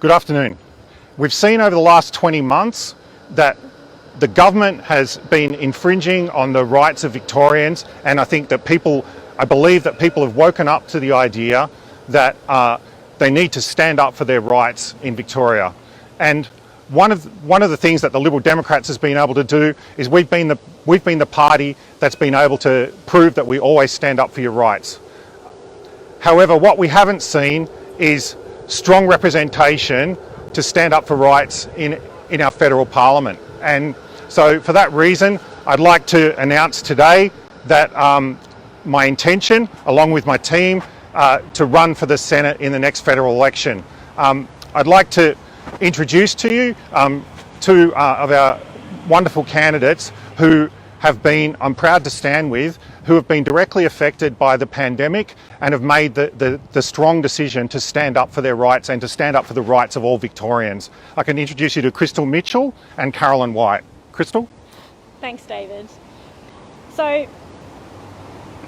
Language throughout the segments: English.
Good afternoon. We've seen over the last 20 months that the government has been infringing on the rights of Victorians, and I believe that people have woken up to the idea that they need to stand up for their rights in Victoria. And one of the things that the Liberal Democrats has been able to do is we've been the party that's been able to prove that we always stand up for your rights. However, what we haven't seen is strong representation to stand up for rights in our federal parliament. And so for that reason, I'd like to announce today that my intention, along with my team, to run for the Senate in the next federal election. I'd like to introduce to you two of our wonderful candidates who have been, I'm proud to stand with, who have been directly affected by the pandemic and have made the strong decision to stand up for their rights and to stand up for the rights of all Victorians. I can introduce you to Krystle Mitchell and Carolyn White. Krystle? Thanks, David. So,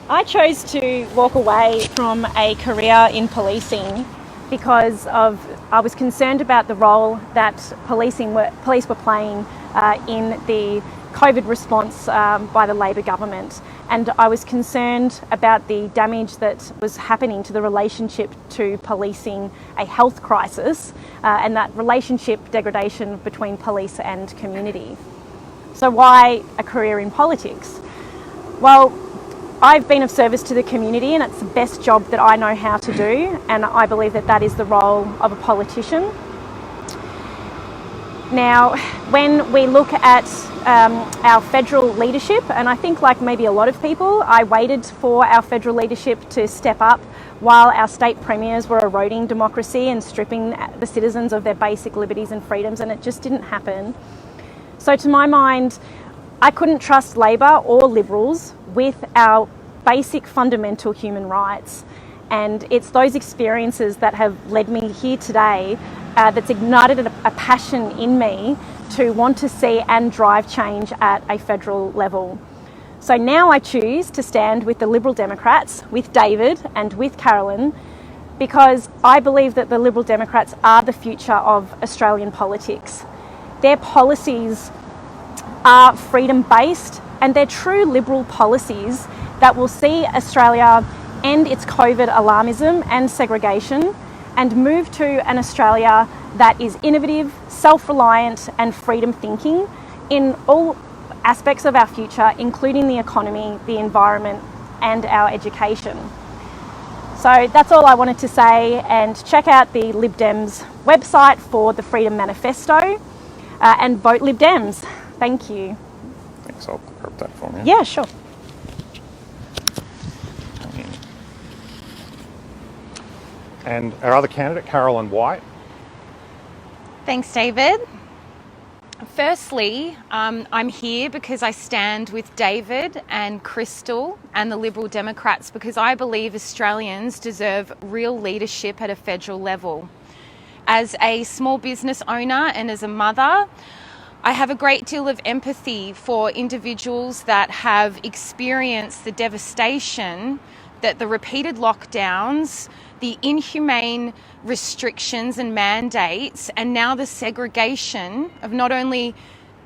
I chose to walk away from a career in policing because I was concerned about the role that police were playing in the COVID response by the Labor government. And I was concerned about the damage that was happening to the relationship to policing a health crisis and that relationship degradation between police and community. So why a career in politics? Well, I've been of service to the community and it's the best job that I know how to do, and I believe that that is the role of a politician. Now, when we look at our federal leadership, and I think like maybe a lot of people, I waited for our federal leadership to step up while our state premiers were eroding democracy and stripping the citizens of their basic liberties and freedoms, and it just didn't happen. So to my mind, I couldn't trust Labor or Liberals with our basic fundamental human rights. And it's those experiences that have led me here today that's ignited a passion in me to want to see and drive change at a federal level. So now I choose to stand with the Liberal Democrats, with David and with Carolyn, because I believe that the Liberal Democrats are the future of Australian politics. Their policies are freedom-based and they're true Liberal policies that will see Australia end its COVID alarmism and segregation and move to an Australia that is innovative, self-reliant and freedom-thinking in all aspects of our future, including the economy, the environment and our education. So that's all I wanted to say, and check out the Lib Dems website for the Freedom Manifesto and vote Lib Dems. Thank you. Thanks, I'll grab that for me. Yeah, sure. And our other candidate, Carolyn White. Thanks, David. Firstly, I'm here because I stand with David and Krystle and the Liberal Democrats because I believe Australians deserve real leadership at a federal level. As a small business owner and as a mother, I have a great deal of empathy for individuals that have experienced the devastation that the repeated lockdowns, the inhumane restrictions and mandates, and now the segregation of not only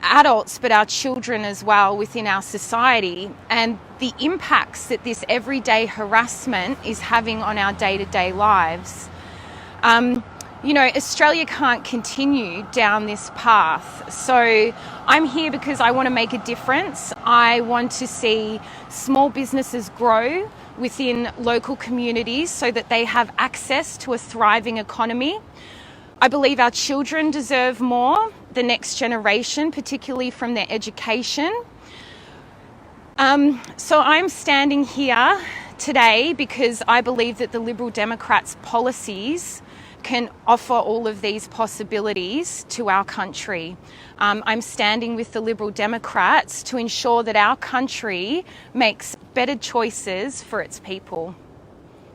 adults but our children as well within our society, and the impacts that this everyday harassment is having on our day-to-day lives. You know, Australia can't continue down this path. So I'm here because I want to make a difference. I want to see small businesses grow within local communities so that they have access to a thriving economy. I believe our children deserve more, the next generation, particularly from their education. So I'm standing here today because I believe that the Liberal Democrats' policies can offer all of these possibilities to our country. I'm standing with the Liberal Democrats to ensure that our country makes better choices for its people.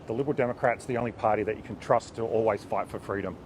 The Liberal Democrats are the only party that you can trust to always fight for freedom.